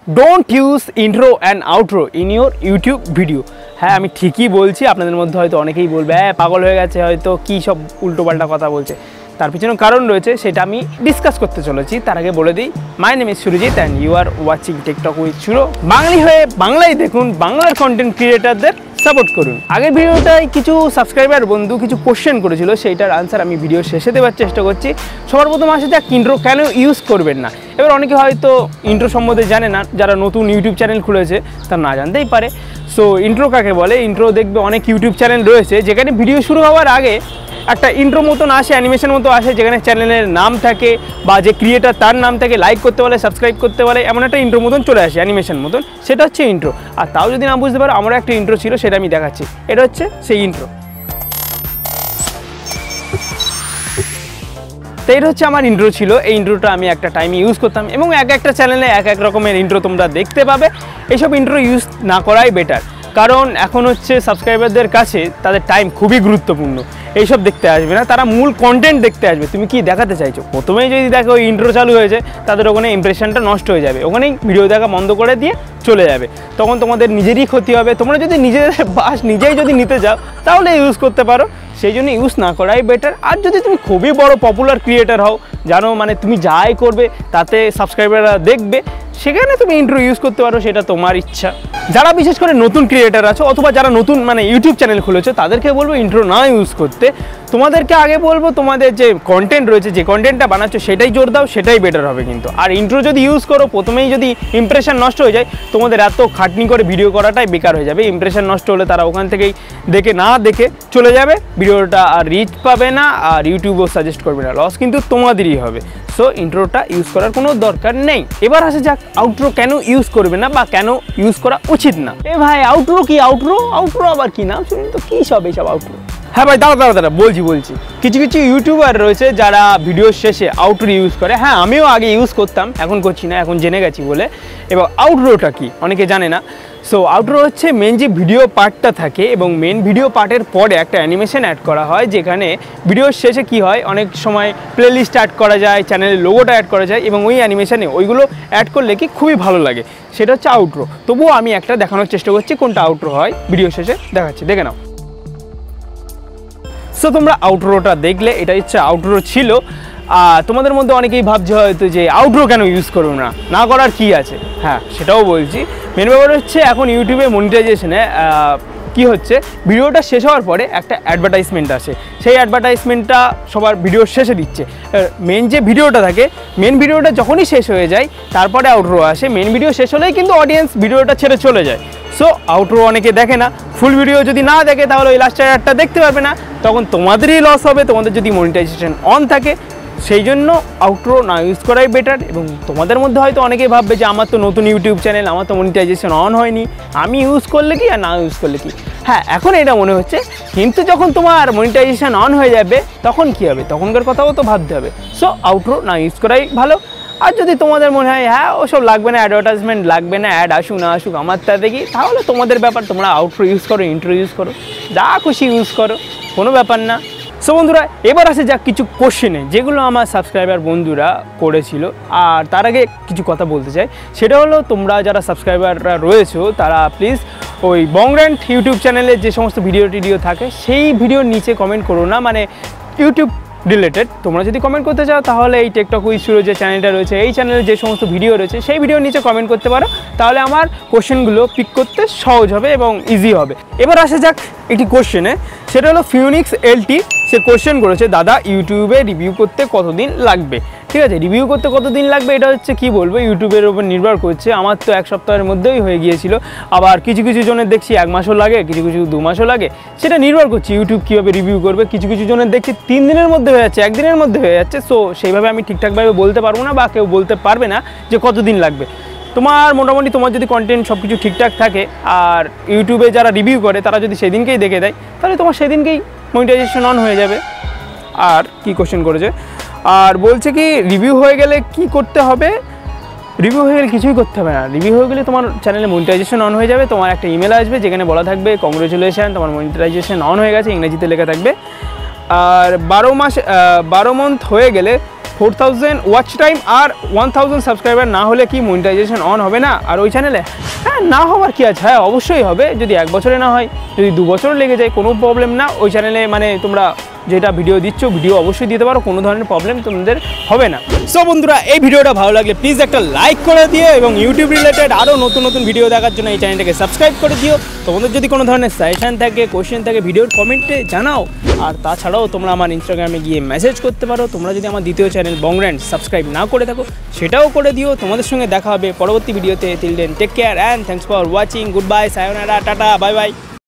Don't use intro and outro in your YouTube video. হ্যাঁ, আমি ঠিকই বলছি। আপনাদের মধ্যে হয়তো অনেকেই বলবে হ্যাঁ পাগল হয়ে গেছে, হয়তো কী সব উল্টোপাল্টা কথা বলছে। তার পিছনে কারণ রয়েছে, সেটা আমি ডিসকাস করতে চলেছি। তার আগে বলে দিই, my name is Surajit and you are watching TechTalk with Suro. বাঙালি হয়ে বাংলায় দেখুন, বাংলার কন্টেন্ট ক্রিয়েটারদের সাপোর্ট করুন। আগের ভিডিওটায় কিছু সাবস্ক্রাইবার বন্ধু কিছু কোশ্চেন করেছিল, সেইটার আনসার আমি ভিডিও শেষে দেওয়ার চেষ্টা করছি। সবার প্রথম আসে যাক, ইন্ট্রো কেন ইউজ করবেন না। এবার অনেকে হয়তো ইন্ট্রো সম্বন্ধে জানে না, যারা নতুন ইউটিউব চ্যানেল খুলেছে তারা না জানতেই পারে। সো ইন্ট্রো কাকে বলে? ইন্ট্রো দেখবে অনেক ইউটিউব চ্যানেল রয়েছে যেখানে ভিডিও শুরু হওয়ার আগে একটা ইন্ট্রো মতন আসে, অ্যানিমেশন মতো আসে, যেখানে চ্যানেলের নাম থাকে বা যে ক্রিয়েটার তার নাম থাকে, লাইক করতে বলে, সাবস্ক্রাইব করতে বলে, এমন একটা ইন্ট্রো মতন চলে আসে, অ্যানিমেশন মতন। সেটা হচ্ছে ইন্ট্রো। আর তাও যদি না বুঝতে পারো, আমারও একটা ইন্ট্রো ছিল, সেটা আমি দেখাচ্ছি। এটা হচ্ছে সেই ইন্ট্রো। তো এটা হচ্ছে আমার ইন্ট্রো ছিল। এই ইন্ট্রোটা আমি একটা টাইমে ইউজ করতাম এবং এক একটা চ্যানেলে এক এক রকমের ইন্ট্রো তোমরা দেখতে পাবে। এইসব ইন্ট্রো ইউজ না করাই বেটার, কারণ এখন হচ্ছে সাবস্ক্রাইবারদের কাছে তাদের টাইম খুবই গুরুত্বপূর্ণ। এইসব দেখতে আসবে না, তারা মূল কন্টেন্ট দেখতে আসবে। তুমি কি দেখাতে চাইছো? প্রথমেই যদি দেখো ওই ইন্ট্রো চালু হয়েছে, তাদের ওখানে ইমপ্রেশনটা নষ্ট হয়ে যাবে, ওখানেই ভিডিও দেখা বন্ধ করে দিয়ে চলে যাবে। তখন তোমাদের নিজেরই ক্ষতি হবে। তোমরা যদি নিজেদের বাস নিজেই যদি নিতে যাও, তাহলে ইউজ করতে পারো। সেই জন্য ইউজ না করাই বেটার। আর যদি তুমি খুবই বড় পপুলার ক্রিয়েটার হও, জানো মানে তুমি যাই করবে তাতে সাবস্ক্রাইবাররা দেখবে, সেখানে তুমি ইন্ট্রো ইউজ করতে পারো, সেটা তোমার ইচ্ছা। যারা বিশেষ করে নতুন ক্রিয়েটার আছো অথবা যারা নতুন মানে ইউটিউব চ্যানেল খুলেছো, তাদেরকে বলবো ইন্ট্রো না ইউজ করতে। তোমাদেরকে আগে বলবো তোমাদের যে কন্টেন্ট রয়েছে, যে কন্টেন্টটা বানাচ্ছো সেটাই জোর দাও, সেটাই বেটার হবে কিন্তু। আর ইন্ট্রো যদি ইউজ করো, প্রথমেই যদি ইমপ্রেশন নষ্ট হয়ে যায়, তোমাদের এত খাটনি করে ভিডিও করাটাই বেকার হয়ে যাবে। ইমপ্রেশন নষ্ট হলে তারা ওখান থেকেই দেখে চলে যাবে, ভিডিওটা আর রিচ পাবে না, আর ইউটিউবও সাজেস্ট করবে না, লস কিন্তু তোমাদেরই হবে। সো ইন্ট্রোটা ইউজ করার কোনো দরকার নেই। এবার আসে যাক, আউট্রো কেন ইউজ করবে না বা কেন ইউজ করা উচিত না। এ ভাই, আউট্রো কি? আউট্রো আবার কি নাম শুনি তো, কী সব এইসব আউট্রো? হ্যাঁ ভাই, দাঁড়া বলছি। কিছু ইউটিউবার রয়েছে যারা ভিডিওর শেষে আউট্রো ইউজ করে। হ্যাঁ, আমিও আগে ইউজ করতাম, এখন করছি না, এখন জেনে গেছি বলে। এবার আউট্রোটা কি অনেকে জানে না। সো আউট্রো হচ্ছে মেন যে ভিডিও পার্টটা থাকে, এবং মেন ভিডিও পার্টের পরে একটা অ্যানিমেশন অ্যাড করা হয়, যেখানে ভিডিওর শেষে কি হয়, অনেক সময় প্লেলিস্ট অ্যাড করা যায়, চ্যানেলের লোগোটা অ্যাড করা যায়, এবং ওই অ্যানিমেশনে ওইগুলো অ্যাড করলে কি খুবই ভালো লাগে। সেটা হচ্ছে আউট্রো। তবুও আমি একটা দেখানোর চেষ্টা করছি কোনটা আউট্রো হয়, ভিডিও শেষে দেখাচ্ছি, দেখে নাও। সো তোমরা আউট্রোটা দেখলে, এটা হচ্ছে আউট্রো ছিল। তোমাদের মধ্যে অনেকেই ভাবছে হয়তো যে আউট্রো কেন ইউজ করবো না করার কি আছে। হ্যাঁ, সেটাও বলছি। মেন ব্যাপার হচ্ছে এখন ইউটিউবে মনিটাইজেশনে কি হচ্ছে, ভিডিওটা শেষ হওয়ার পরে একটা অ্যাডভার্টাইজমেন্ট আসে, সেই অ্যাডভার্টাইজমেন্টটা সবার ভিডিওর শেষে দিচ্ছে। মেন যে ভিডিওটা থাকে, মেন ভিডিওটা যখনই শেষ হয়ে যায় তারপরে আউট্রো আসে। মেন ভিডিও শেষ হলেই কিন্তু অডিয়েন্স ভিডিওটা ছেড়ে চলে যায়। সো আউট্রো অনেকে দেখে না, ফুল ভিডিও যদি না দেখে তাহলে ওই লাস্টের অ্যাডটা দেখতে পারবে না, তখন তোমাদেরই লস হবে, তোমাদের যদি মনিটাইজেশন অন থাকে। সেই জন্য আউট্রো না ইউজ করাই বেটার। এবং তোমাদের মধ্যে হয়তো অনেকেই ভাববে যে আমার তো নতুন ইউটিউব চ্যানেল, আমার তো মনিটাইজেশন অন হয়নি, আমি ইউজ করলে কি আর না ইউজ করলে কি। হ্যাঁ, এখন এটা মনে হচ্ছে, কিন্তু যখন তোমার মনিটাইজেশন অন হয়ে যাবে তখন কি হবে, তখনকার কথাও তো ভাবতে হবে। সো আউট্রো না ইউজ করাই ভালো। আর যদি তোমাদের মনে হয় হ্যাঁ ওসব লাগবে না, অ্যাডভার্টাইজমেন্ট লাগবে না, অ্যাড আসুক না আসুক আমার তাতে কি, তাহলে তোমাদের ব্যাপার, তোমরা আউট্রো ইউজ করো, ইন্ট্রো ইউজ করো, যা খুশি ইউজ করো, কোনো ব্যাপার না। সো বন্ধুরা, এবার আসে যাক কিছু কোশ্চেনে, যেগুলো আমার সাবস্ক্রাইবার বন্ধুরা করেছিল। আর তার আগে কিছু কথা বলতে চাই, সেটা হলো তোমরা যারা সাবস্ক্রাইবাররা রয়েছো, তারা প্লিজ ওই বংগ্র্যান্ড ইউটিউব চ্যানেলের যে সমস্ত ভিডিও থাকে, সেই ভিডিওর নিচে কমেন্ট করো না, মানে ইউটিউব রিলেটেড। তোমরা যদি কমেন্ট করতে চাও তাহলে এই টেকটক উইথ সুরো যে চ্যানেলটা রয়েছে, এই চ্যানেলে যে সমস্ত ভিডিও রয়েছে সেই ভিডিওর নিচে কমেন্ট করতে পারো, তাহলে আমার কোশ্চেনগুলো পিক করতে সহজ হবে এবং ইজি হবে। এবার আসা যাক একটি কোশ্চেনে, সেটা হলো ফিউনিক্স এলটি। সে কোশ্চেন করেছে, দাদা ইউটিউবে রিভিউ করতে কতদিন লাগবে? ঠিক আছে, রিভিউ করতে কতদিন লাগবে এটা হচ্ছে কি বলবো, ইউটিউবের উপর নির্ভর করছে। আমার তো এক সপ্তাহের মধ্যেই হয়ে গিয়েছিল, আবার কিছু জনের দেখছি 1 মাসও লাগে, কিছু 2 মাসও লাগে। সেটা নির্ভর করছে ইউটিউব কীভাবে রিভিউ করবে। কিছু জনের দেখছি 3 দিনের মধ্যে হয়ে যাচ্ছে, 1 দিনের মধ্যে হয়ে যাচ্ছে। সো সেইভাবে আমি ঠিকঠাকভাবে বলতে পারবো না, বা কেউ বলতে পারবে না যে কতদিন লাগবে। মোটামুটি তোমার যদি কন্টেন্ট সব কিছু ঠিকঠাক থাকে, আর ইউটিউবে যারা রিভিউ করে তারা যদি সেদিনকেই দেখে দেয়, তাহলে তোমার সেদিনকেই মনিটাইজেশন অন হয়ে যাবে। আর কি কোশ্চেন করেছে, আর বলছে কি রিভিউ হয়ে গেলে কি করতে হবে? রিভিউ হয়ে গেলে কিছুই করতে হবে না। রিভিউ হয়ে গেলে তোমার চ্যানেলে মনিটাইজেশন অন হয়ে যাবে, তোমার একটা ইমেল আসবে যেখানে বলা থাকবে কংগ্রেচুলেশন, তোমার মনিটাইজেশন অন হয়ে গেছে, ইংরেজিতে লেখা থাকবে। আর 12 মান্থ হয়ে গেলে 4000 ওয়াচ টাইম আর 1000 সাবস্ক্রাইবার না হলে কি মনিটাইজেশন অন হবে না আর ওই চ্যানেলে? হ্যাঁ, না হওয়ার কি আছে, হ্যাঁ অবশ্যই হবে। যদি 1 বছরে না হয়, যদি 2 বছর লেগে যায়, কোনো প্রবলেম না। ওই চ্যানেলে মানে তোমরা যেটা ভিডিও দিচ্ছ, ভিডিও অবশ্যই দিতে পারো, কোনো ধরনের প্রবলেম তোমাদের হবে না। সো বন্ধুরা, এই ভিডিওটা ভালো লাগলে প্লিজ একটা লাইক করে দিও এবং ইউটিউব রিলেটেড আরও নতুন নতুন ভিডিও দেখার জন্য এই চ্যানেলটাকে সাবস্ক্রাইব করে দিও। তোমাদের যদি কোনো ধরনের সাজেশন থাকে, কোয়েশ্চেন থাকে, ভিডিওর কমেন্টে জানাও। আর তাছাড়াও তোমরা আমার ইনস্টাগ্রামে গিয়ে মেসেজ করতে পারো। তোমরা যদি আমার দ্বিতীয় চ্যানেল বংব্র্যান্ড সাবস্ক্রাইব না করে থাকো, সেটাও করে দিও। তোমাদের সঙ্গে দেখা হবে পরবর্তী ভিডিওতে। Till then take care and thanks for watching. Good bye, সায়োনারা, টাটা, বাই বাই।